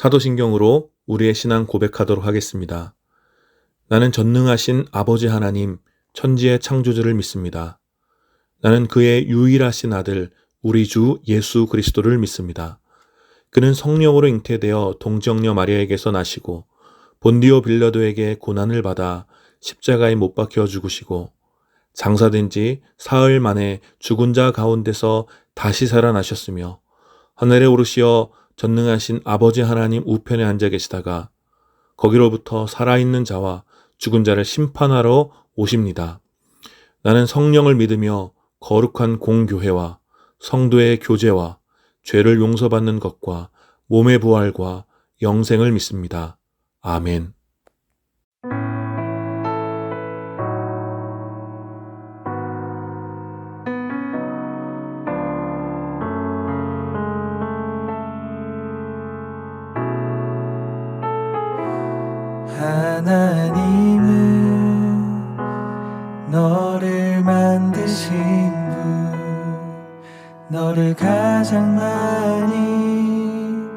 사도신경으로 우리의 신앙 고백하도록 하겠습니다. 나는 전능하신 아버지 하나님, 천지의 창조주를 믿습니다. 나는 그의 유일하신 아들, 우리 주 예수 그리스도를 믿습니다. 그는 성령으로 잉태되어 동정녀 마리아에게서 나시고 본디오 빌라도에게 고난을 받아 십자가에 못 박혀 죽으시고 장사된 지 사흘 만에 죽은 자 가운데서 다시 살아나셨으며 하늘에 오르시어 전능하신 아버지 하나님 우편에 앉아 계시다가 거기로부터 살아있는 자와 죽은 자를 심판하러 오십니다. 나는 성령을 믿으며 거룩한 공교회와 성도의 교제와 죄를 용서받는 것과 몸의 부활과 영생을 믿습니다. 아멘. 하나님은 너를 만드신 분, 너를 가장 많이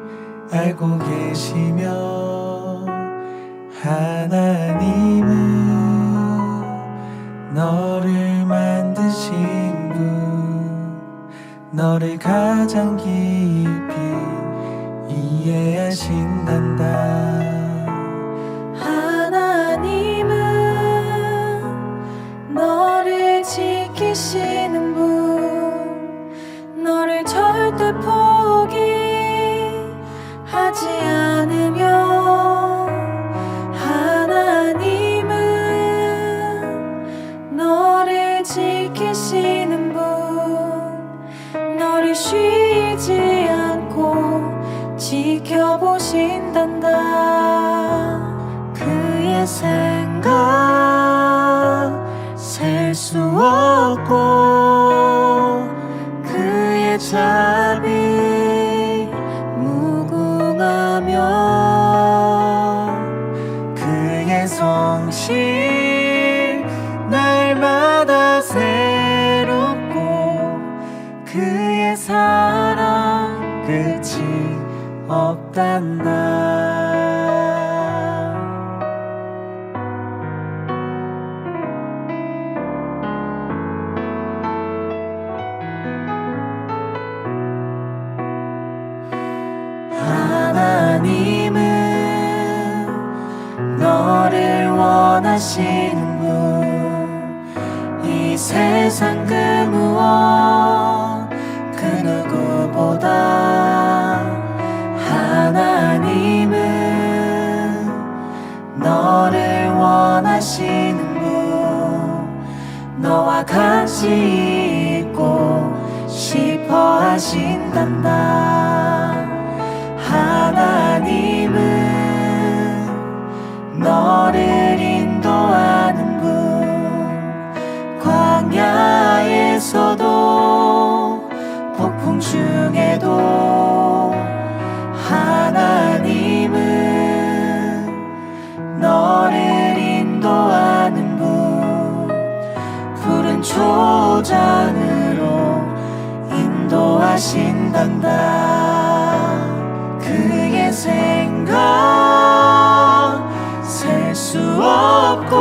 알고 계시며, 하나님은 너를 만드신 분, 너를 가장 깊이 이해하신단다. 너를 지키시는 분, 너를 절대 포기하지 않으며, 하나님은 너를 지키시는 분, 너를 쉬지 않고 지켜보신단다. 그의 생각 셀 수 없고 그의 자비 무궁하며 그의 성실 날마다 새롭고 그의 사랑 끝이 없단다. 하나님은 너를 원하시는 분, 이 세상 그 무엇 그 누구보다 하나님은 너를 원하시는 분, 너와 같이 있고 싶어 하신단다. 하나님은 너를 인도하는 분, 광야에서도 폭풍 중에도 하나님은 너를 인도하는 분, 푸른 초장으로 인도하신단다. 그의 생각 셀 수 없고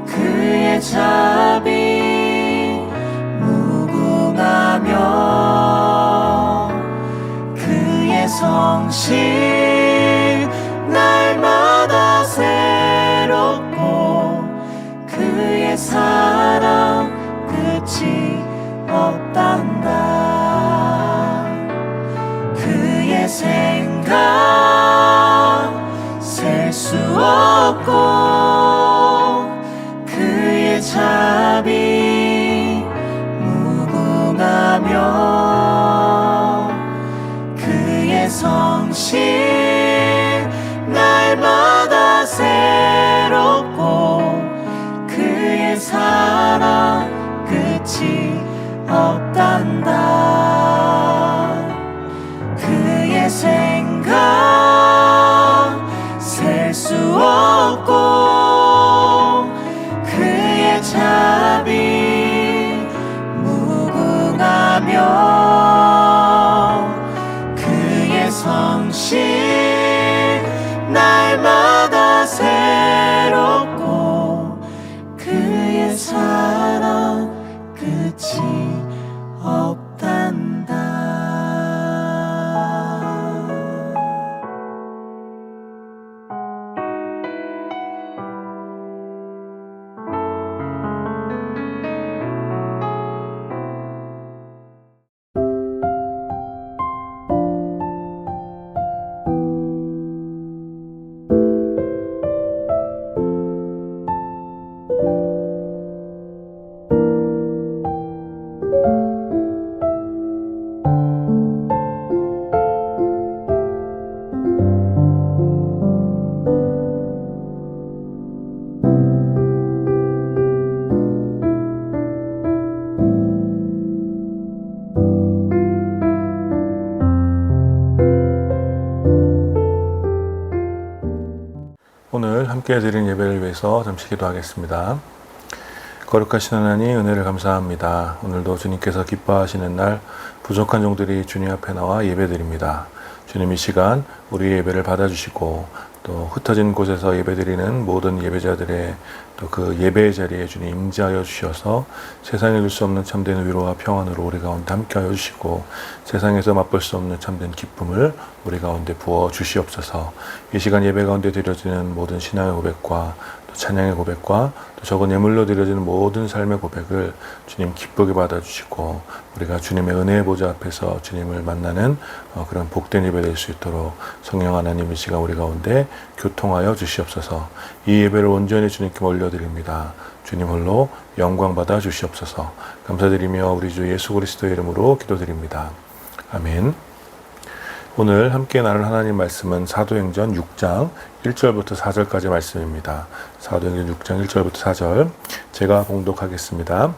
그의 자비 무궁하며 그의 성실 날마다 새롭고 그의 사랑 끝이 없단다. 그의 생각 셀 수 없고 그의 자비 무궁하며 그의 성실 날마다 새롭고 그의 사랑 끝이 없단다. 그의 생각 셀 수 없고 그의 자비 무궁하며 그의 성 주신 날마다 새롭고 그의 사랑 끝이 없단다. 오늘 함께 드린 예배를 위해서 잠시 기도하겠습니다. 거룩하신 하나님, 은혜를 감사합니다. 오늘도 주님께서 기뻐하시는 날 부족한 종들이 주님 앞에 나와 예배드립니다. 주님, 이 시간 우리 예배를 받아주시고 또 흩어진 곳에서 예배드리는 모든 예배자들의 또 그 예배의 자리에 주님 임재하여 주셔서 세상에 줄 수 없는 참된 위로와 평안으로 우리 가운데 함께하여 주시고 세상에서 맛볼 수 없는 참된 기쁨을 우리 가운데 부어 주시옵소서. 이 시간 예배 가운데 드려지는 모든 신앙의 고백과 또 찬양의 고백과 또 적은 예물로 드려지는 모든 삶의 고백을 주님 기쁘게 받아주시고 우리가 주님의 은혜의 보좌 앞에서 주님을 만나는 그런 복된 예배 될 수 있도록 성령 하나님 이 시간 우리 가운데 교통하여 주시옵소서. 이 예배를 온전히 주님께 올려드립니다. 주님 홀로 영광 받아 주시옵소서. 감사드리며 우리 주 예수 그리스도의 이름으로 기도드립니다. 아멘. 오늘 함께 나눌 하나님 말씀은 사도행전 6장 1절부터 4절까지 말씀입니다. 사도행전 6장 1절부터 4절 제가 봉독하겠습니다.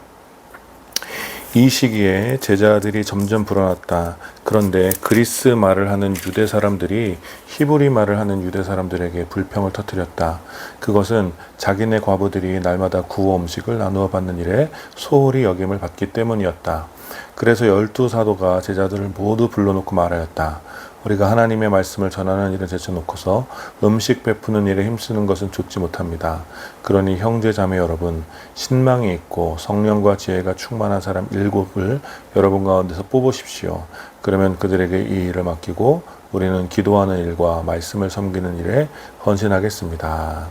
이 시기에 제자들이 점점 불어났다. 그런데 그리스 말을 하는 유대 사람들이 히브리 말을 하는 유대 사람들에게 불평을 터뜨렸다. 그것은 자기네 과부들이 날마다 구워 음식을 나누어 받는 일에 소홀히 여김을 받기 때문이었다. 그래서 12사도가 제자들을 모두 불러놓고 말하였다. 우리가 하나님의 말씀을 전하는 일을 제쳐놓고서 음식 베푸는 일에 힘쓰는 것은 좋지 못합니다. 그러니 형제 자매 여러분, 신망이 있고 성령과 지혜가 충만한 사람 7을 여러분 가운데서 뽑으십시오. 그러면 그들에게 이 일을 맡기고 우리는 기도하는 일과 말씀을 섬기는 일에 헌신하겠습니다.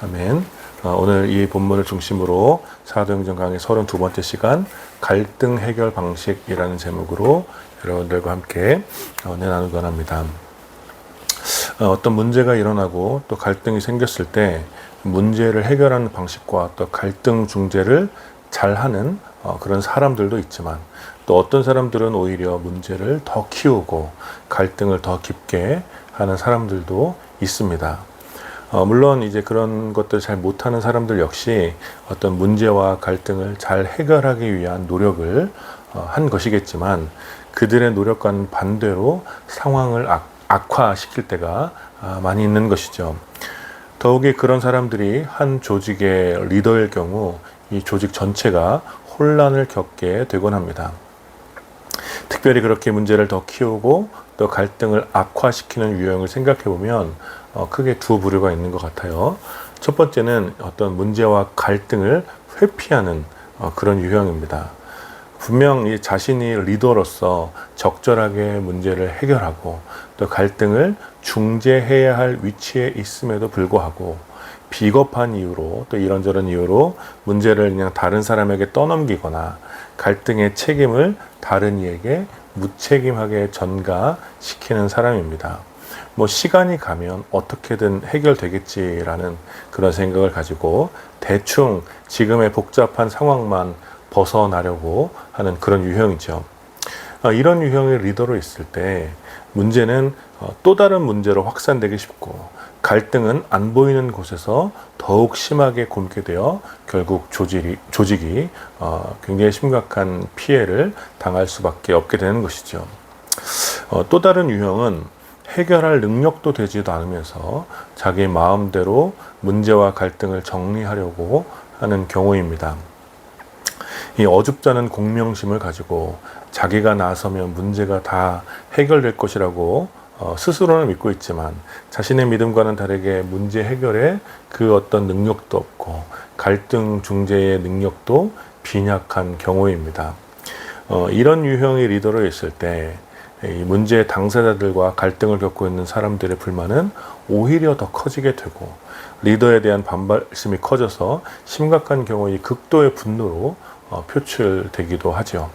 아멘. 오늘 이 본문을 중심으로 사도행전 강의 32번째 시간 갈등 해결 방식이라는 제목으로 여러분들과 함께 은혜 나누곤 합니다. 어떤 문제가 일어나고 또 갈등이 생겼을 때 문제를 해결하는 방식과 또 갈등 중재를 잘하는 그런 사람들도 있지만 또 어떤 사람들은 오히려 문제를 더 키우고 갈등을 더 깊게 하는 사람들도 있습니다. 물론 이제 그런 것들 잘 못하는 사람들 역시 어떤 문제와 갈등을 잘 해결하기 위한 노력을 한 것이겠지만 그들의 노력과는 반대로 상황을 악화시킬 때가 많이 있는 것이죠. 더욱이 그런 사람들이 한 조직의 리더일 경우 이 조직 전체가 혼란을 겪게 되곤 합니다. 특별히 그렇게 문제를 더 키우고 또 갈등을 악화시키는 유형을 생각해 보면 크게 두 부류가 있는 것 같아요. 첫 번째는 어떤 문제와 갈등을 회피하는 그런 유형입니다. 분명 이 자신이 리더로서 적절하게 문제를 해결하고 또 갈등을 중재해야 할 위치에 있음에도 불구하고 비겁한 이유로 또 이런저런 이유로 문제를 그냥 다른 사람에게 떠넘기거나 갈등의 책임을 다른 이에게 무책임하게 전가시키는 사람입니다. 시간이 가면 어떻게든 해결되겠지라는 그런 생각을 가지고 대충 지금의 복잡한 상황만 벗어나려고 하는 그런 유형이죠. 이런 유형의 리더로 있을 때 문제는 또 다른 문제로 확산되기 쉽고 갈등은 안 보이는 곳에서 더욱 심하게 곪게 되어 결국 조직이 굉장히 심각한 피해를 당할 수밖에 없게 되는 것이죠. 또 다른 유형은 해결할 능력도 되지도 않으면서 자기 마음대로 문제와 갈등을 정리하려고 하는 경우입니다. 이 어줍잖은 공명심을 가지고 자기가 나서면 문제가 다 해결될 것이라고 스스로는 믿고 있지만 자신의 믿음과는 다르게 문제 해결에 그 어떤 능력도 없고 갈등 중재의 능력도 빈약한 경우입니다. 이런 유형의 리더로 있을 때 이 문제의 당사자들과 갈등을 겪고 있는 사람들의 불만은 오히려 더 커지게 되고 리더에 대한 반발심이 커져서 심각한 경우의 극도의 분노로 표출되기도 하죠.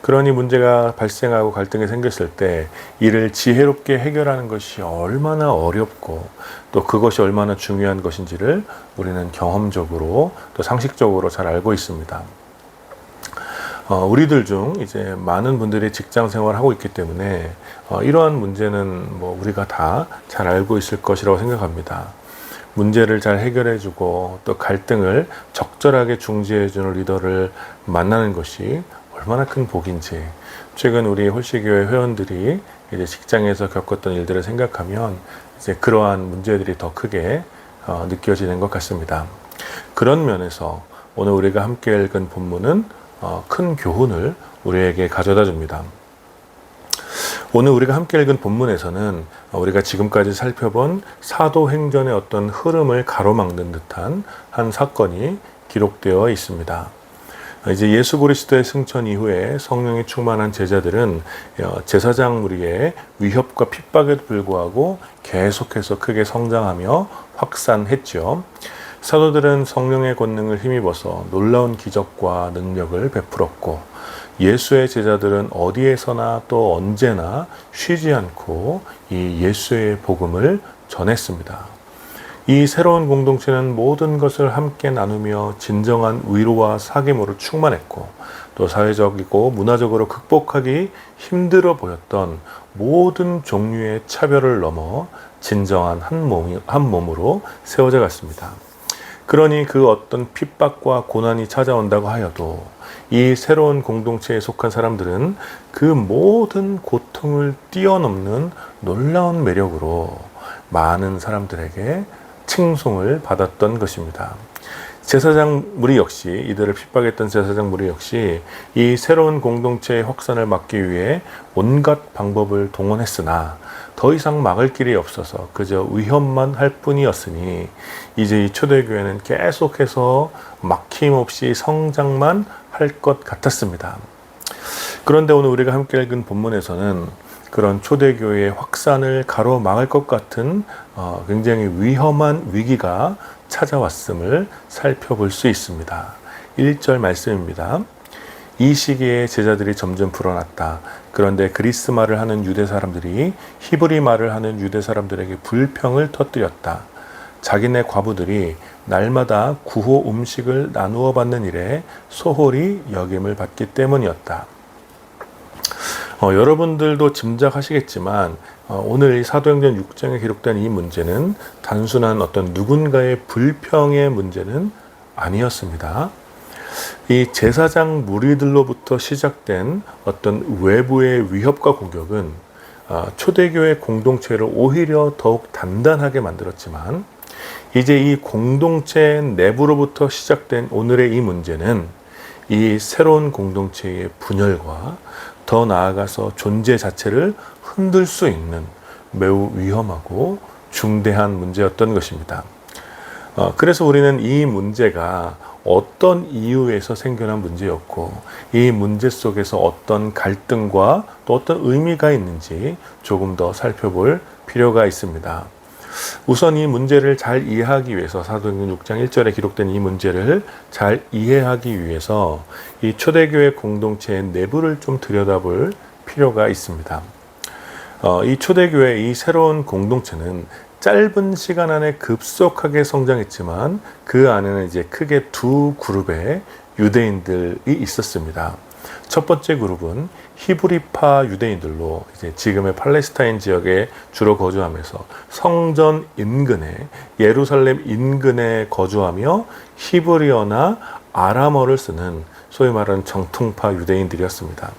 그러니 문제가 발생하고 갈등이 생겼을 때 이를 지혜롭게 해결하는 것이 얼마나 어렵고 또 그것이 얼마나 중요한 것인지를 우리는 경험적으로 또 상식적으로 잘 알고 있습니다. 우리들 중 이제 많은 분들이 직장 생활을 하고 있기 때문에 이러한 문제는 뭐 우리가 다 잘 알고 있을 것이라고 생각합니다. 문제를 잘 해결해주고 또 갈등을 적절하게 중재해주는 리더를 만나는 것이 얼마나 큰 복인지 최근 우리 홀씨교회 회원들이 이제 직장에서 겪었던 일들을 생각하면 이제 그러한 문제들이 더 크게 느껴지는 것 같습니다. 그런 면에서 오늘 우리가 함께 읽은 본문은 큰 교훈을 우리에게 가져다 줍니다. 오늘 우리가 함께 읽은 본문에서는 우리가 지금까지 살펴본 사도행전의 어떤 흐름을 가로막는 듯한 한 사건이 기록되어 있습니다. 이제 예수 그리스도의 승천 이후에 성령이 충만한 제자들은 제사장 무리의 위협과 핍박에도 불구하고 계속해서 크게 성장하며 확산했죠. 사도들은 성령의 권능을 힘입어서 놀라운 기적과 능력을 베풀었고 예수의 제자들은 어디에서나 또 언제나 쉬지 않고 이 예수의 복음을 전했습니다. 이 새로운 공동체는 모든 것을 함께 나누며 진정한 위로와 사귐으로 충만했고 또 사회적이고 문화적으로 극복하기 힘들어 보였던 모든 종류의 차별을 넘어 진정한 한 몸으로 세워져 갔습니다. 그러니 그 어떤 핍박과 고난이 찾아온다고 하여도 이 새로운 공동체에 속한 사람들은 그 모든 고통을 뛰어넘는 놀라운 매력으로 많은 사람들에게 칭송을 받았던 것입니다. 제사장 무리 역시 이들을 핍박했던 제사장 무리 역시 이 새로운 공동체의 확산을 막기 위해 온갖 방법을 동원했으나 더 이상 막을 길이 없어서 그저 위협만 할 뿐이었으니 이제 이 초대교회는 계속해서 막힘없이 성장만 할 것 같았습니다. 그런데 오늘 우리가 함께 읽은 본문에서는 그런 초대교회의 확산을 가로막을 것 같은 굉장히 위험한 위기가 찾아왔음을 살펴볼 수 있습니다. 1절 말씀입니다. 이 시기에 제자들이 점점 불어났다. 그런데 그리스 말을 하는 유대 사람들이 히브리 말을 하는 유대 사람들에게 불평을 터뜨렸다. 자기네 과부들이 날마다 구호 음식을 나누어 받는 일에 소홀히 여김을 받기 때문이었다. 여러분들도 짐작하시겠지만 오늘 이 사도행전 6장에 기록된 이 문제는 단순한 어떤 누군가의 불평의 문제는 아니었습니다. 이 제사장 무리들로부터 시작된 어떤 외부의 위협과 공격은 초대교회 공동체를 오히려 더욱 단단하게 만들었지만 이제 이 공동체 내부로부터 시작된 오늘의 이 문제는 이 새로운 공동체의 분열과 더 나아가서 존재 자체를 흔들 수 있는 매우 위험하고 중대한 문제였던 것입니다. 그래서 우리는 이 문제가 어떤 이유에서 생겨난 문제였고 이 문제 속에서 어떤 갈등과 또 어떤 의미가 있는지 조금 더 살펴볼 필요가 있습니다. 우선 이 문제를 잘 이해하기 위해서 사도행전 6장 1절에 기록된 이 문제를 잘 이해하기 위해서 이 초대교회 공동체의 내부를 좀 들여다볼 필요가 있습니다. 이 초대교회 이 새로운 공동체는 짧은 시간 안에 급속하게 성장했지만 그 안에는 이제 크게 두 그룹의 유대인들이 있었습니다. 첫 번째 그룹은 히브리파 유대인들로 이제 지금의 팔레스타인 지역에 주로 거주하면서 성전 인근에 예루살렘 인근에 거주하며 히브리어나 아람어를 쓰는 소위 말하는 정통파 유대인들이었습니다.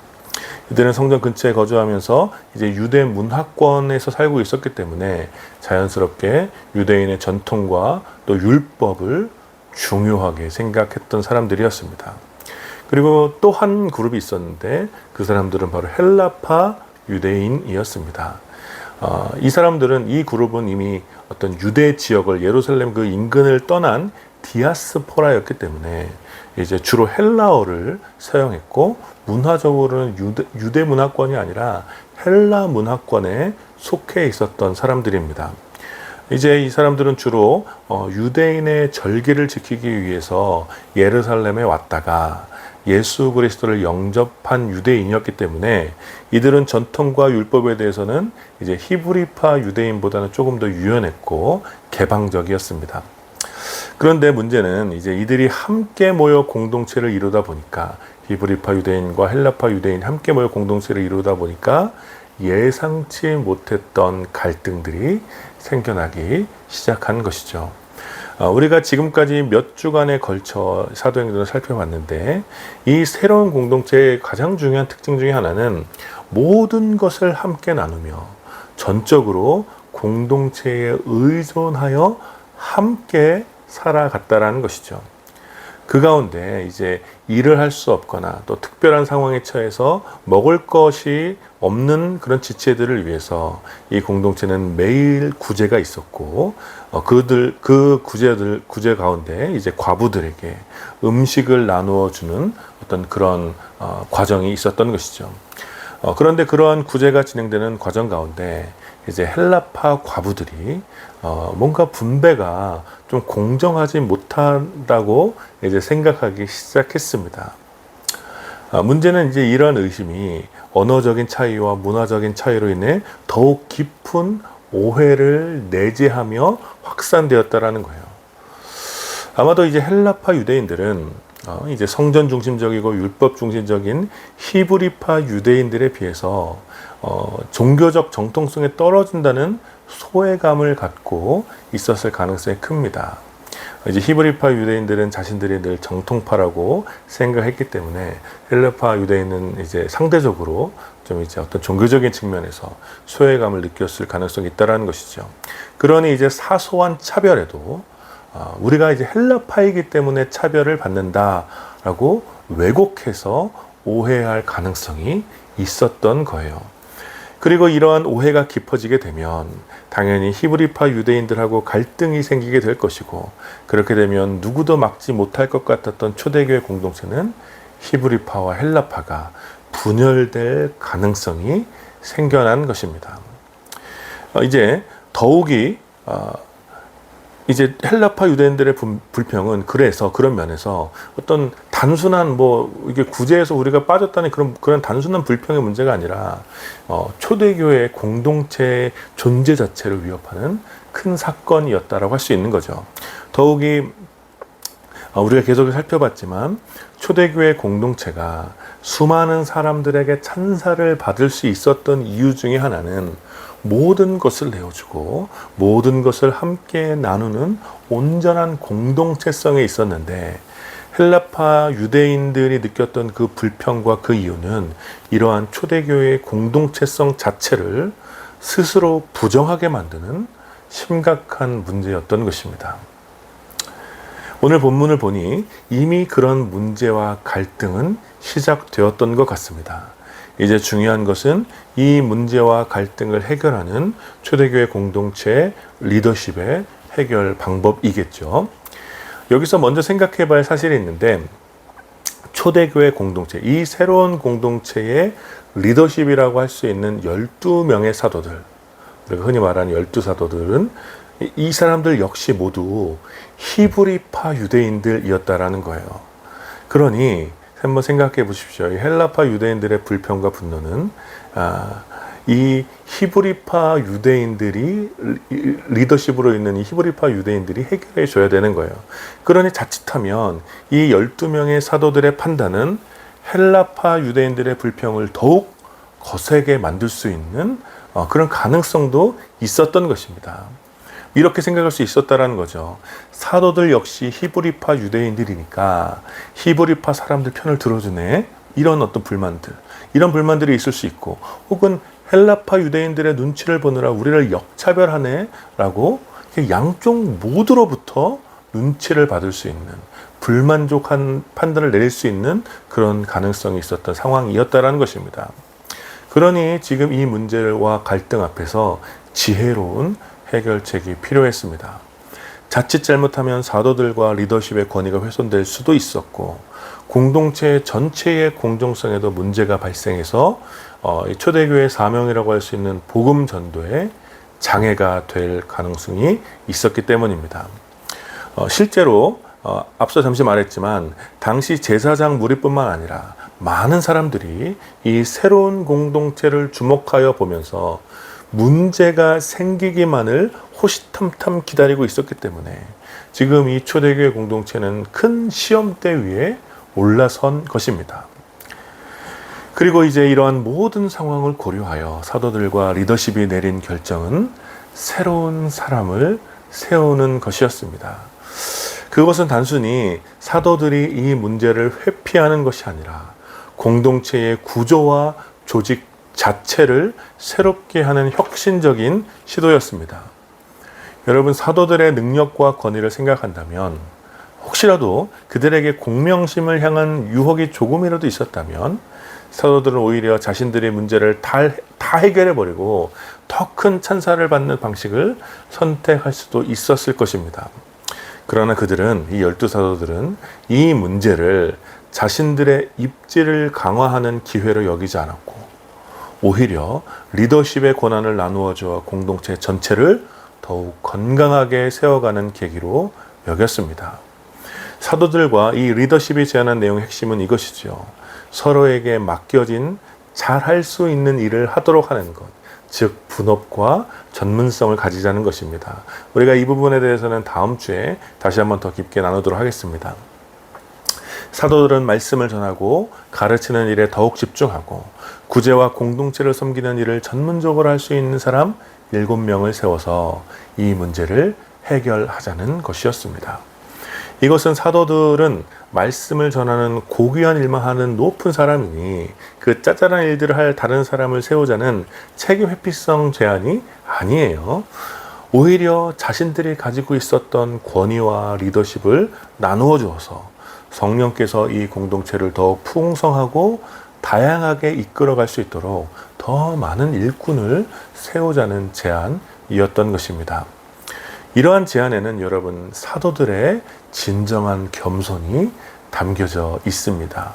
이들은 성전 근처에 거주하면서 이제 유대 문화권에서 살고 있었기 때문에 자연스럽게 유대인의 전통과 또 율법을 중요하게 생각했던 사람들이었습니다. 그리고 또 한 그룹이 있었는데 그 사람들은 바로 헬라파 유대인이었습니다. 이 사람들은, 이 그룹은 이미 어떤 유대 지역을, 예루살렘 그 인근을 떠난 디아스포라였기 때문에 이제 주로 헬라어를 사용했고, 문화적으로는 유대 문화권이 아니라 헬라 문화권에 속해 있었던 사람들입니다. 이제 이 사람들은 주로 유대인의 절기를 지키기 위해서 예루살렘에 왔다가 예수 그리스도를 영접한 유대인이었기 때문에 이들은 전통과 율법에 대해서는 이제 히브리파 유대인보다는 조금 더 유연했고 개방적이었습니다. 그런데 문제는 이제 이들이 함께 모여 공동체를 이루다 보니까, 히브리파 유대인과 헬라파 유대인이 함께 모여 공동체를 이루다 보니까 예상치 못했던 갈등들이 생겨나기 시작한 것이죠. 우리가 지금까지 몇 주간에 걸쳐 사도행전을 살펴봤는데, 이 새로운 공동체의 가장 중요한 특징 중에 하나는 모든 것을 함께 나누며 전적으로 공동체에 의존하여 함께 살아갔다라는 것이죠. 그 가운데 이제 일을 할 수 없거나 또 특별한 상황에 처해서 먹을 것이 없는 그런 지체들을 위해서 이 공동체는 매일 구제가 있었고, 그 구제 가운데 이제 과부들에게 음식을 나누어 주는 어떤 그런 과정이 있었던 것이죠. 그런데 그러한 구제가 진행되는 과정 가운데 이제 헬라파 과부들이 뭔가 분배가 좀 공정하지 못한다고 이제 생각하기 시작했습니다. 문제는 이제 이러한 의심이 언어적인 차이와 문화적인 차이로 인해 더욱 깊은 오해를 내재하며 확산되었다라는 거예요. 아마도 이제 헬라파 유대인들은 이제 성전 중심적이고 율법 중심적인 히브리파 유대인들에 비해서 종교적 정통성에 떨어진다는 소외감을 갖고 있었을 가능성이 큽니다. 이제 히브리파 유대인들은 자신들이 늘 정통파라고 생각했기 때문에 헬라파 유대인은 이제 상대적으로 좀 이제 어떤 종교적인 측면에서 소외감을 느꼈을 가능성이 있다라는 것이죠. 그러니 이제 사소한 차별에도 우리가 이제 헬라파이기 때문에 차별을 받는다라고 왜곡해서 오해할 가능성이 있었던 거예요. 그리고 이러한 오해가 깊어지게 되면 당연히 히브리파 유대인들하고 갈등이 생기게 될 것이고, 그렇게 되면 누구도 막지 못할 것 같았던 초대교회 공동체는 히브리파와 헬라파가 분열될 가능성이 생겨난 것입니다. 이제 더욱이 이제 헬라파 유대인들의 불평은 그래서 그런 면에서 어떤 단순한 이게 구제에서 우리가 빠졌다는 그런 단순한 불평의 문제가 아니라 초대교회 공동체의 존재 자체를 위협하는 큰 사건이었다라고 할 수 있는 거죠. 더욱이 우리가 계속 살펴봤지만 초대교회 공동체가 수많은 사람들에게 찬사를 받을 수 있었던 이유 중에 하나는 모든 것을 내어주고 모든 것을 함께 나누는 온전한 공동체성에 있었는데, 헬라파 유대인들이 느꼈던 그 불평과 그 이유는 이러한 초대교회의 공동체성 자체를 스스로 부정하게 만드는 심각한 문제였던 것입니다. 오늘 본문을 보니 이미 그런 문제와 갈등은 시작되었던 것 같습니다. 이제 중요한 것은 이 문제와 갈등을 해결하는 초대교회 공동체의 리더십의 해결 방법이겠죠. 여기서 먼저 생각해 봐야 사실이 있는데, 초대교회 공동체, 이 새로운 공동체의 리더십이라고 할 수 있는 12명의 사도들, 우리가 흔히 말하는 12사도들은 이 사람들 역시 모두 히브리파 유대인들이었다라는 거예요. 그러니 한번 생각해 보십시오. 이 헬라파 유대인들의 불평과 분노는 이 히브리파 유대인들이 리더십으로 있는 이 히브리파 유대인들이 해결해 줘야 되는 거예요. 그러니 자칫하면 이 12명의 사도들의 판단은 헬라파 유대인들의 불평을 더욱 거세게 만들 수 있는 그런 가능성도 있었던 것입니다. 이렇게 생각할 수 있었다라는 거죠. 사도들 역시 히브리파 유대인들이니까 히브리파 사람들 편을 들어주네, 이런 어떤 불만들, 이런 불만들이 있을 수 있고, 혹은 헬라파 유대인들의 눈치를 보느라 우리를 역차별하네 라고 양쪽 모두로부터 눈치를 받을 수 있는, 불만족한 판단을 내릴 수 있는 그런 가능성이 있었던 상황이었다라는 것입니다. 그러니 지금 이 문제와 갈등 앞에서 지혜로운 해결책이 필요했습니다. 자칫 잘못하면 사도들과 리더십의 권위가 훼손될 수도 있었고, 공동체 전체의 공정성에도 문제가 발생해서 이 초대교회의 사명이라고 할 수 있는 복음 전도에 장애가 될 가능성이 있었기 때문입니다. 실제로 앞서 잠시 말했지만 당시 제사장 무리뿐만 아니라 많은 사람들이 이 새로운 공동체를 주목하여 보면서 문제가 생기기만을 호시탐탐 기다리고 있었기 때문에 지금 이 초대교회 공동체는 큰 시험대 위에 올라선 것입니다. 그리고 이제 이러한 모든 상황을 고려하여 사도들과 리더십이 내린 결정은 새로운 사람을 세우는 것이었습니다. 그것은 단순히 사도들이 이 문제를 회피하는 것이 아니라 공동체의 구조와 조직 자체를 새롭게 하는 혁신적인 시도였습니다. 여러분, 사도들의 능력과 권위를 생각한다면, 혹시라도 그들에게 공명심을 향한 유혹이 조금이라도 있었다면 사도들은 오히려 자신들의 문제를 다 해결해버리고 더 큰 찬사를 받는 방식을 선택할 수도 있었을 것입니다. 그러나 그들은, 이 12사도들은 이 문제를 자신들의 입지를 강화하는 기회로 여기지 않았고, 오히려 리더십의 권한을 나누어 주어 공동체 전체를 더욱 건강하게 세워가는 계기로 여겼습니다. 사도들과 이 리더십이 제안한 내용의 핵심은 이것이죠. 서로에게 맡겨진 잘할 수 있는 일을 하도록 하는 것, 즉 분업과 전문성을 가지자는 것입니다. 우리가 이 부분에 대해서는 다음 주에 다시 한번 더 깊게 나누도록 하겠습니다. 사도들은 말씀을 전하고 가르치는 일에 더욱 집중하고 구제와 공동체를 섬기는 일을 전문적으로 할 수 있는 사람 7명을 세워서 이 문제를 해결하자는 것이었습니다. 이것은 사도들은 말씀을 전하는 고귀한 일만 하는 높은 사람이니 그 짜잘한 일들을 할 다른 사람을 세우자는 책임 회피성 제안이 아니에요. 오히려 자신들이 가지고 있었던 권위와 리더십을 나누어 주어서 성령께서 이 공동체를 더욱 풍성하고 다양하게 이끌어갈 수 있도록 더 많은 일꾼을 세우자는 제안이었던 것입니다. 이러한 제안에는 여러분, 사도들의 진정한 겸손이 담겨져 있습니다.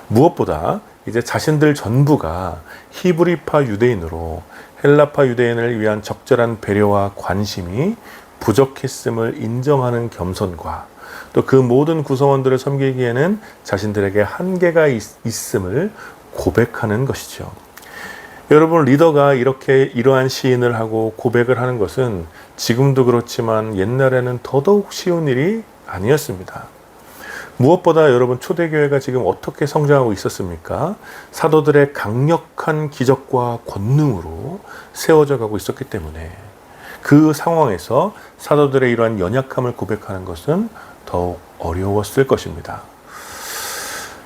무엇보다 이제 자신들 전부가 히브리파 유대인으로 헬라파 유대인을 위한 적절한 배려와 관심이 부족했음을 인정하는 겸손과 또 그 모든 구성원들을 섬기기에는 자신들에게 한계가 있음을 고백하는 것이죠. 여러분, 리더가 이러한 시인을 하고 고백을 하는 것은 지금도 그렇지만 옛날에는 더더욱 쉬운 일이 아니었습니다. 무엇보다 여러분, 초대교회가 지금 어떻게 성장하고 있었습니까? 사도들의 강력한 기적과 권능으로 세워져 가고 있었기 때문에 그 상황에서 사도들의 이러한 연약함을 고백하는 것은 더욱 어려웠을 것입니다.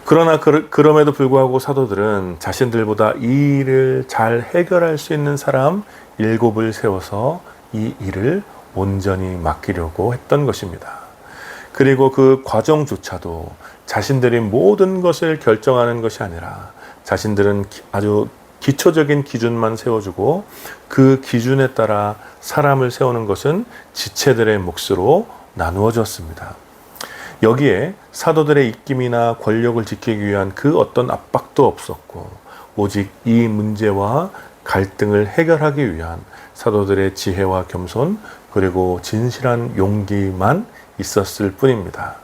그러나 그럼에도 불구하고 사도들은 자신들보다 이 일을 잘 해결할 수 있는 사람 7을 세워서 이 일을 온전히 맡기려고 했던 것입니다. 그리고 그 과정조차도 자신들이 모든 것을 결정하는 것이 아니라 자신들은 아주 기초적인 기준만 세워주고 그 기준에 따라 사람을 세우는 것은 지체들의 몫으로 나누어 졌습니다. 여기에 사도들의 입김이나 권력을 지키기 위한 그 어떤 압박도 없었고 오직 이 문제와 갈등을 해결하기 위한 사도들의 지혜와 겸손 그리고 진실한 용기만 있었을 뿐입니다.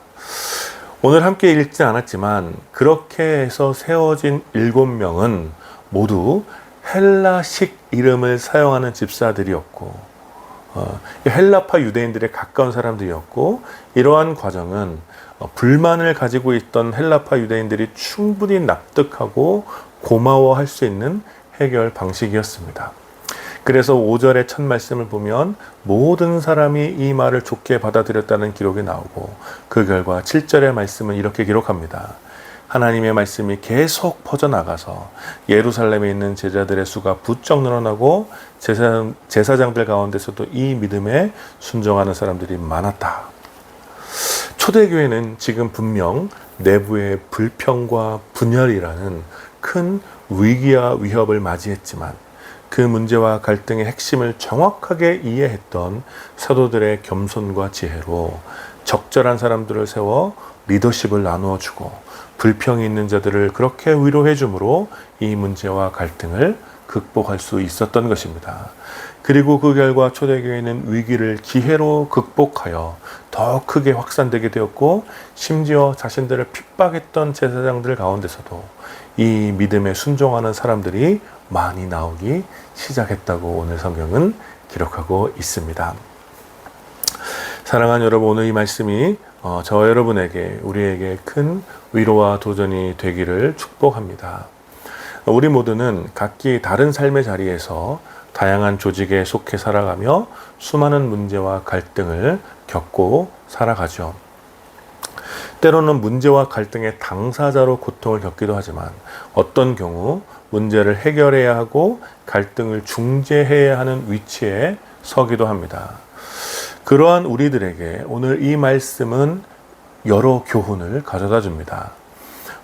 오늘 함께 읽지 않았지만 그렇게 해서 세워진 7명은 모두 헬라식 이름을 사용하는 집사들이었고 헬라파 유대인들의 가까운 사람들이었고 이러한 과정은 불만을 가지고 있던 헬라파 유대인들이 충분히 납득하고 고마워할 수 있는 해결 방식이었습니다. 그래서 5절의 첫 말씀을 보면 모든 사람이 이 말을 좋게 받아들였다는 기록이 나오고 그 결과 7절의 말씀은 이렇게 기록합니다. 하나님의 말씀이 계속 퍼져나가서 예루살렘에 있는 제자들의 수가 부쩍 늘어나고 제사장들 가운데서도 이 믿음에 순종하는 사람들이 많았다. 초대교회는 지금 분명 내부의 불평과 분열이라는 큰 위기와 위협을 맞이했지만 그 문제와 갈등의 핵심을 정확하게 이해했던 사도들의 겸손과 지혜로 적절한 사람들을 세워 리더십을 나누어 주고 불평이 있는 자들을 그렇게 위로해 주므로 이 문제와 갈등을 극복할 수 있었던 것입니다. 그리고 그 결과 초대교회는 위기를 기회로 극복하여 더 크게 확산되게 되었고, 심지어 자신들을 핍박했던 제사장들 가운데서도 이 믿음에 순종하는 사람들이 많이 나오기 시작했다고 오늘 성경은 기록하고 있습니다. 사랑하는 여러분, 오늘 이 말씀이 저와 여러분에게, 우리에게 큰 위로와 도전이 되기를 축복합니다. 우리 모두는 각기 다른 삶의 자리에서 다양한 조직에 속해 살아가며 수많은 문제와 갈등을 겪고 살아가죠. 때로는 문제와 갈등의 당사자로 고통을 겪기도 하지만 어떤 경우 문제를 해결해야 하고 갈등을 중재해야 하는 위치에 서기도 합니다. 그러한 우리들에게 오늘 이 말씀은 여러 교훈을 가져다 줍니다.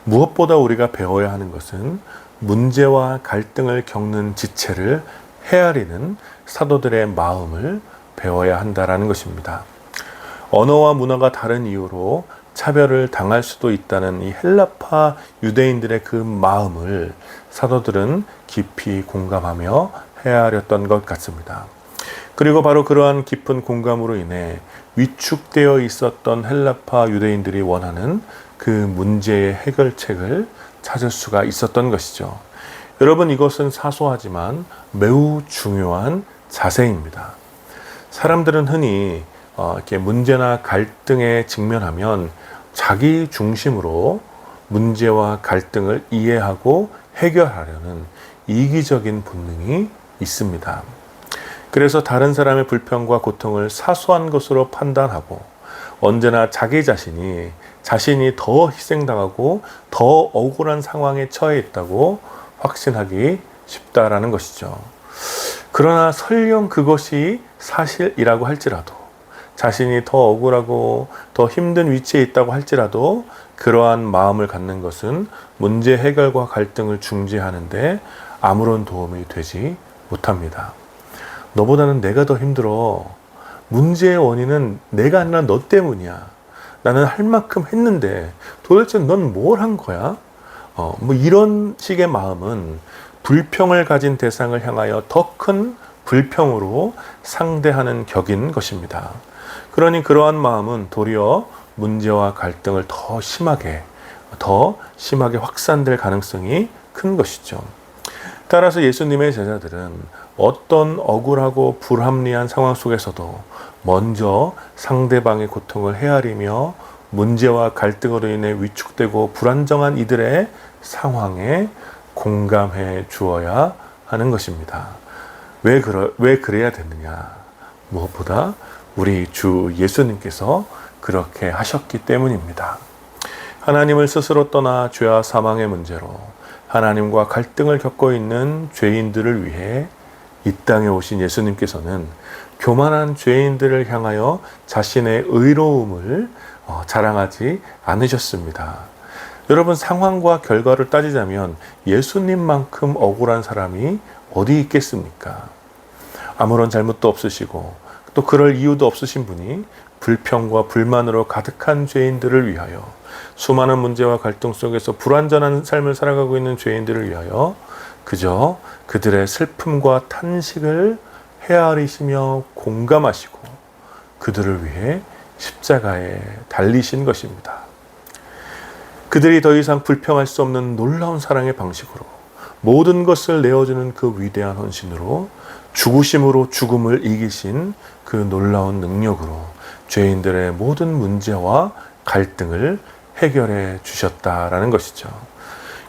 무엇보다 우리가 배워야 하는 것은 문제와 갈등을 겪는 지체를 헤아리는 사도들의 마음을 배워야 한다는 것입니다. 언어와 문화가 다른 이유로 차별을 당할 수도 있다는 이 헬라파 유대인들의 그 마음을 사도들은 깊이 공감하며 헤아렸던 것 같습니다. 그리고 바로 그러한 깊은 공감으로 인해 위축되어 있었던 헬라파 유대인들이 원하는 그 문제의 해결책을 찾을 수가 있었던 것이죠. 여러분, 이것은 사소하지만 매우 중요한 자세입니다. 사람들은 흔히 이렇게 문제나 갈등에 직면하면 자기 중심으로 문제와 갈등을 이해하고 해결하려는 이기적인 본능이 있습니다. 그래서 다른 사람의 불평과 고통을 사소한 것으로 판단하고 언제나 자기 자신이 더 희생당하고 더 억울한 상황에 처해 있다고 확신하기 쉽다라는 것이죠. 그러나 설령 그것이 사실이라고 할지라도, 자신이 더 억울하고 더 힘든 위치에 있다고 할지라도 그러한 마음을 갖는 것은 문제 해결과 갈등을 중재하는데 아무런 도움이 되지 못합니다. 너보다는 내가 더 힘들어. 문제의 원인은 내가 아니라 너 때문이야. 나는 할 만큼 했는데 도대체 넌 뭘 한 거야? 이런 식의 마음은 불평을 가진 대상을 향하여 더 큰 불평으로 상대하는 격인 것입니다. 그러니 그러한 마음은 도리어 문제와 갈등을 더 심하게 확산될 가능성이 큰 것이죠. 따라서 예수님의 제자들은 어떤 억울하고 불합리한 상황 속에서도 먼저 상대방의 고통을 헤아리며 문제와 갈등으로 인해 위축되고 불안정한 이들의 상황에 공감해 주어야 하는 것입니다. 왜 그래야 되느냐? 무엇보다 우리 주 예수님께서 그렇게 하셨기 때문입니다. 하나님을 스스로 떠나 죄와 사망의 문제로 하나님과 갈등을 겪고 있는 죄인들을 위해 이 땅에 오신 예수님께서는 교만한 죄인들을 향하여 자신의 의로움을 자랑하지 않으셨습니다. 여러분, 상황과 결과를 따지자면 예수님만큼 억울한 사람이 어디 있겠습니까? 아무런 잘못도 없으시고 또 그럴 이유도 없으신 분이 불평과 불만으로 가득한 죄인들을 위하여, 수많은 문제와 갈등 속에서 불완전한 삶을 살아가고 있는 죄인들을 위하여 그저 그들의 슬픔과 탄식을 헤아리시며 공감하시고 그들을 위해 십자가에 달리신 것입니다. 그들이 더 이상 불평할 수 없는 놀라운 사랑의 방식으로, 모든 것을 내어주는 그 위대한 헌신으로, 죽으심으로 죽음을 이기신 그 놀라운 능력으로 죄인들의 모든 문제와 갈등을 해결해 주셨다라는 것이죠.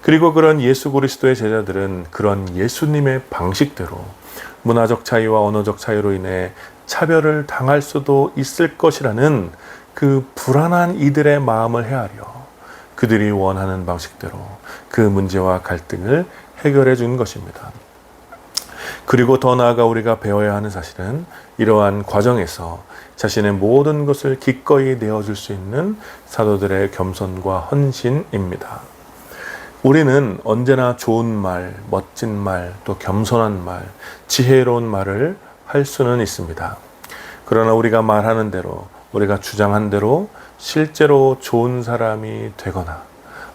그리고 그런 예수 그리스도의 제자들은 그런 예수님의 방식대로 문화적 차이와 언어적 차이로 인해 차별을 당할 수도 있을 것이라는 그 불안한 이들의 마음을 헤아려 그들이 원하는 방식대로 그 문제와 갈등을 해결해 준 것입니다. 그리고 더 나아가 우리가 배워야 하는 사실은 이러한 과정에서 자신의 모든 것을 기꺼이 내어줄 수 있는 사도들의 겸손과 헌신입니다. 우리는 언제나 좋은 말, 멋진 말, 또 겸손한 말, 지혜로운 말을 할 수는 있습니다. 그러나 우리가 말하는 대로, 우리가 주장한 대로 실제로 좋은 사람이 되거나,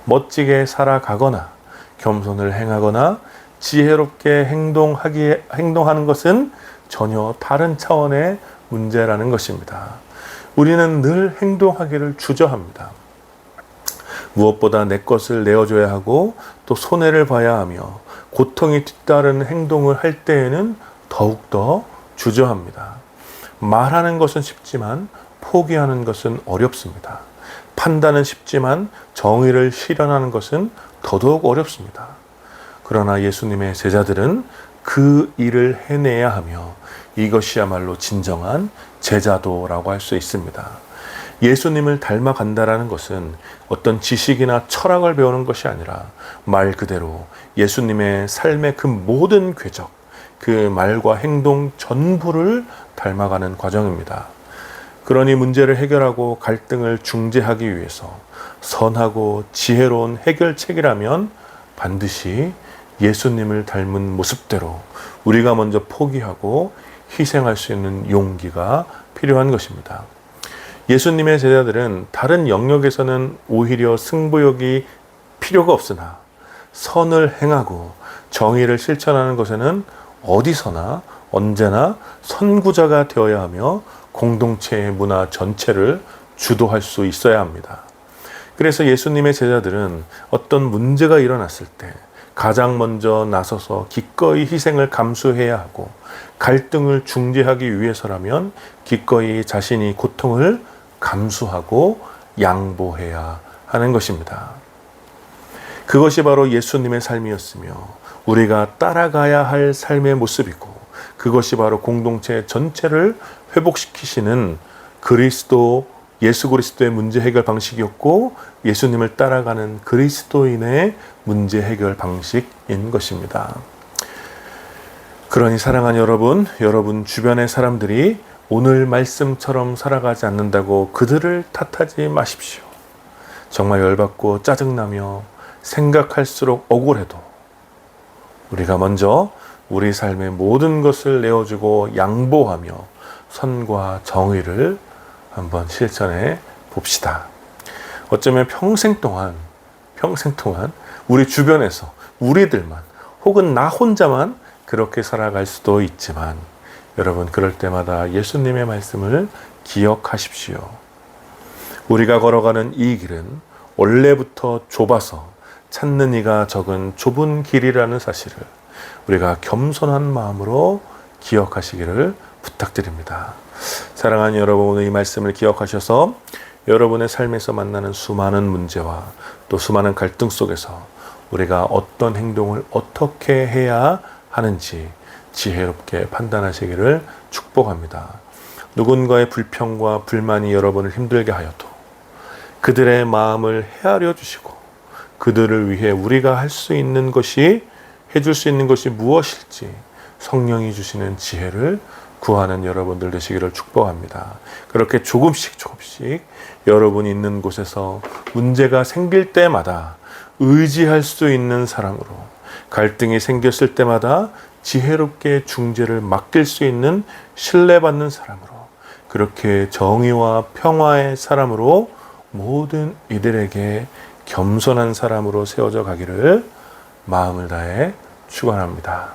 멋지게 살아가거나, 겸손을 행하거나, 지혜롭게 행동하는 것은 전혀 다른 차원의 문제라는 것입니다. 우리는 늘 행동하기를 주저합니다. 무엇보다 내 것을 내어줘야 하고 또 손해를 봐야 하며 고통이 뒤따르는 행동을 할 때에는 더욱더 주저합니다. 말하는 것은 쉽지만 포기하는 것은 어렵습니다. 판단은 쉽지만 정의를 실현하는 것은 더더욱 어렵습니다. 그러나 예수님의 제자들은 그 일을 해내야 하며 이것이야말로 진정한 제자도라고 할 수 있습니다. 예수님을 닮아간다라는 것은 어떤 지식이나 철학을 배우는 것이 아니라 말 그대로 예수님의 삶의 그 모든 궤적, 그 말과 행동 전부를 닮아가는 과정입니다. 그러니 문제를 해결하고 갈등을 중재하기 위해서 선하고 지혜로운 해결책이라면 반드시 예수님을 닮은 모습대로 우리가 먼저 포기하고 희생할 수 있는 용기가 필요한 것입니다. 예수님의 제자들은 다른 영역에서는 오히려 승부욕이 필요가 없으나 선을 행하고 정의를 실천하는 것에는 어디서나 언제나 선구자가 되어야 하며 공동체의 문화 전체를 주도할 수 있어야 합니다. 그래서 예수님의 제자들은 어떤 문제가 일어났을 때 가장 먼저 나서서 기꺼이 희생을 감수해야 하고 갈등을 중재하기 위해서라면 기꺼이 자신이 고통을 감수하고 양보해야 하는 것입니다. 그것이 바로 예수님의 삶이었으며 우리가 따라가야 할 삶의 모습이고 그것이 바로 공동체 전체를 회복시키시는 예수 그리스도의 문제 해결 방식이었고 예수님을 따라가는 그리스도인의 문제 해결 방식인 것입니다. 그러니 사랑하는 여러분 주변의 사람들이 오늘 말씀처럼 살아가지 않는다고 그들을 탓하지 마십시오. 정말 열받고 짜증나며 생각할수록 억울해도 우리가 먼저 우리 삶의 모든 것을 내어주고 양보하며 선과 정의를 한번 실천해 봅시다. 어쩌면 평생 동안 우리 주변에서 우리들만 혹은 나 혼자만 그렇게 살아갈 수도 있지만 여러분 그럴 때마다 예수님의 말씀을 기억하십시오. 우리가 걸어가는 이 길은 원래부터 좁아서 찾는 이가 적은 좁은 길이라는 사실을 우리가 겸손한 마음으로 기억하시기를 부탁드립니다. 사랑하는 여러분, 오늘 이 말씀을 기억하셔서 여러분의 삶에서 만나는 수많은 문제와 또 수많은 갈등 속에서 우리가 어떤 행동을 어떻게 해야 하는지 지혜롭게 판단하시기를 축복합니다. 누군가의 불평과 불만이 여러분을 힘들게 하여도 그들의 마음을 헤아려 주시고 그들을 위해 우리가 할 수 있는 것이 해줄 수 있는 것이 무엇일지 성령이 주시는 지혜를 구하는 여러분들 되시기를 축복합니다. 그렇게 조금씩 여러분이 있는 곳에서 문제가 생길 때마다 의지할 수 있는 사람으로 갈등이 생겼을 때마다 지혜롭게 중재를 맡길 수 있는 신뢰받는 사람으로 그렇게 정의와 평화의 사람으로 모든 이들에게 겸손한 사람으로 세워져 가기를 마음을 다해 축원합니다.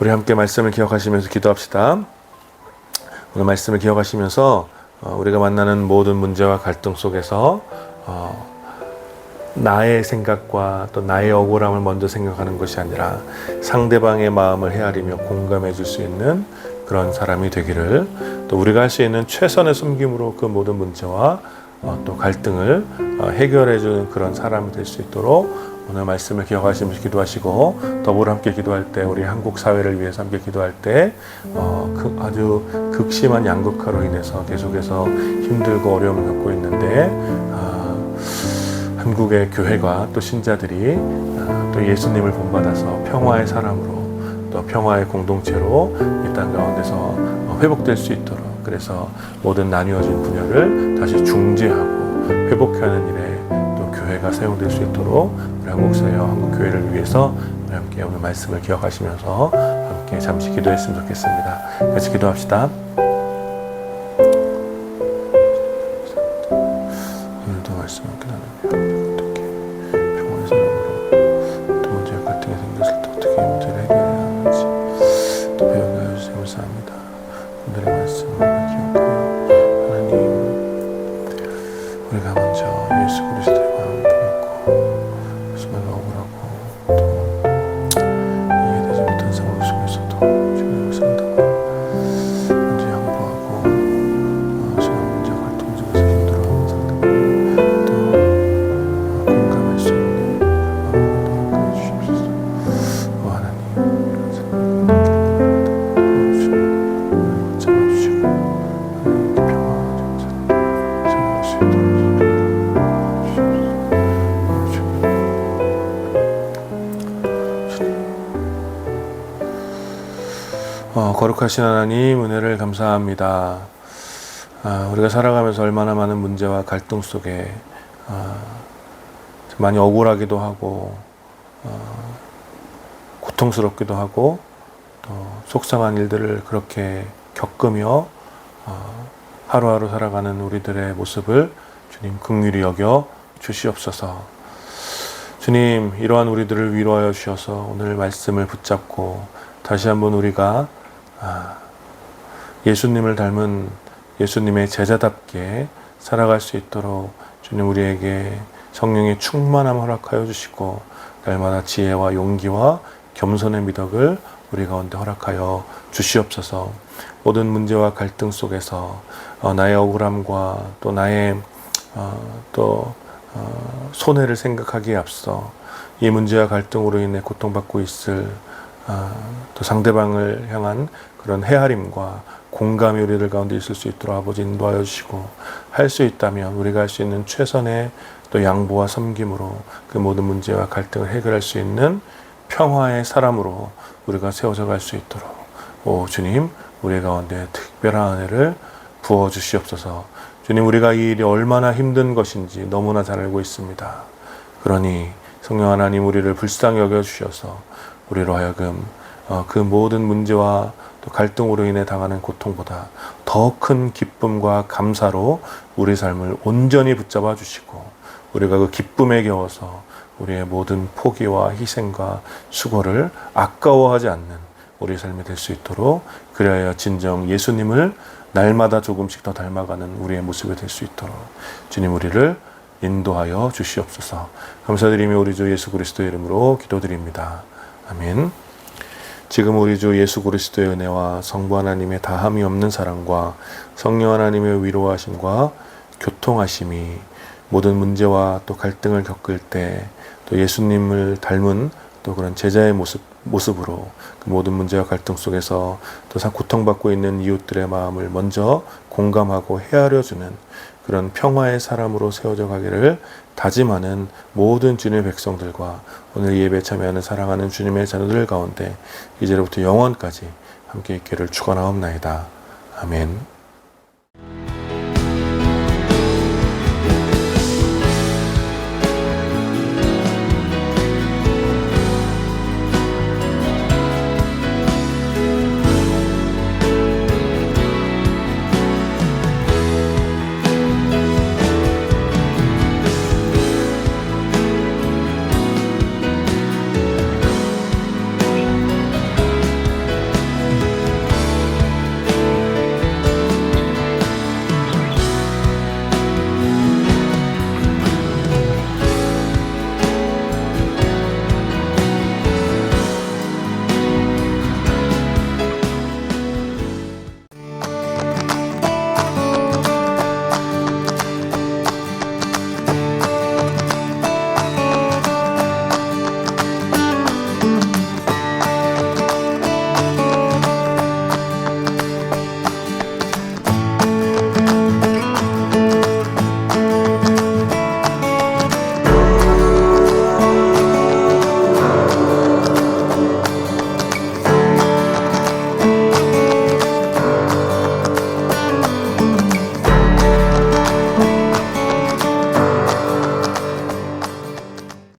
우리 함께 말씀을 기억하시면서 기도합시다. 오늘 말씀을 기억하시면서 우리가 만나는 모든 문제와 갈등 속에서 나의 생각과 또 나의 억울함을 먼저 생각하는 것이 아니라 상대방의 마음을 헤아리며 공감해 줄 수 있는 그런 사람이 되기를 또 우리가 할 수 있는 최선의 섬김으로 그 모든 문제와 또 갈등을 해결해 주는 그런 사람이 될 수 있도록 오늘 말씀을 기억하시면서 기도하시고 더불어 함께 기도할 때 우리 한국 사회를 위해서 함께 기도할 때 아주 극심한 양극화로 인해서 계속해서 힘들고 어려움을 겪고 있는데 한국의 교회가 또 신자들이 또 예수님을 본받아서 평화의 사람으로 또 평화의 공동체로 이 땅 가운데서 회복될 수 있도록 그래서 모든 나뉘어진 분야를 다시 중재하고 회복하는 일에 또 교회가 예배가 사용될 수 있도록 우리 한국사회와 한국교회를 위해서 우리 함께 오늘 말씀을 기억하시면서 함께 잠시 기도했으면 좋겠습니다. 같이 기도합시다. 오늘도 말씀을 나누며 어떻게 평화의 사랑으로 또 문제가 갈등이 생겼을 때 어떻게 이 문제를 해결해야 하는지 또 배우게 해주셔서 감사합니다. 오늘의 말씀을 기억하여 하나님, 우리가 먼저 예수 그리스도의 마음을 품고 정말 억울하고 또 이해되지 못한 상황 속에서도 주님을 상담하고 먼저 양보하고 심한 문제와 갈등 속에서 힘들어하는 상대방을 또 공감할 수 있는 마음을 도와주여 주시옵소서. 하나님, 이런 상황을 잡아주시고 하나님께 평화와 정체를 전할 수 있도록 거룩하신 하나님, 은혜를 감사합니다. 우리가 살아가면서 얼마나 많은 문제와 갈등 속에 많이 억울하기도 하고 고통스럽기도 하고 또 속상한 일들을 그렇게 겪으며 하루하루 살아가는 우리들의 모습을 주님 긍휼히 여겨 주시옵소서. 주님, 이러한 우리들을 위로하여 주셔서 오늘 말씀을 붙잡고 다시 한번 우리가 예수님을 닮은 예수님의 제자답게 살아갈 수 있도록 주님 우리에게 성령의 충만함을 허락하여 주시고 날마다 지혜와 용기와 겸손의 미덕을 우리 가운데 허락하여 주시옵소서. 모든 문제와 갈등 속에서 나의 억울함과 또 나의 손해를 생각하기에 앞서 이 문제와 갈등으로 인해 고통받고 있을 또 상대방을 향한 그런 헤아림과 공감이 우리들 가운데 있을 수 있도록 아버지 인도하여 주시고, 할 수 있다면 우리가 할 수 있는 최선의 또 양보와 섬김으로 그 모든 문제와 갈등을 해결할 수 있는 평화의 사람으로 우리가 세워져 갈 수 있도록 주님, 우리 가운데 특별한 은혜를 부어 주시옵소서. 주님, 우리가 이 일이 얼마나 힘든 것인지 너무나 잘 알고 있습니다. 그러니 성령 하나님, 우리를 불쌍히 여겨 주셔서 우리로 하여금 그 모든 문제와 또 갈등으로 인해 당하는 고통보다 더 큰 기쁨과 감사로 우리 삶을 온전히 붙잡아 주시고, 우리가 그 기쁨에 겨워서 우리의 모든 포기와 희생과 수고를 아까워하지 않는 우리 삶이 될 수 있도록, 그리하여 진정 예수님을 날마다 조금씩 더 닮아가는 우리의 모습이 될 수 있도록 주님 우리를 인도하여 주시옵소서. 감사드리며 우리 주 예수 그리스도의 이름으로 기도드립니다. 아멘. 지금 우리 주 예수 그리스도의 은혜와 성부 하나님의 다함이 없는 사랑과 성령 하나님의 위로하심과 교통하심이 모든 문제와 또 갈등을 겪을 때 또 예수님을 닮은 또 그런 제자의 모습으로 그 모든 문제와 갈등 속에서 또 고통받고 있는 이웃들의 마음을 먼저 공감하고 헤아려주는 그런 평화의 사람으로 세워져 가기를 다짐하는 모든 주님의 백성들과 오늘 예배에 참여하는 사랑하는 주님의 자녀들 가운데 이제로부터 영원까지 함께 있기를 축원하옵나이다. 아멘.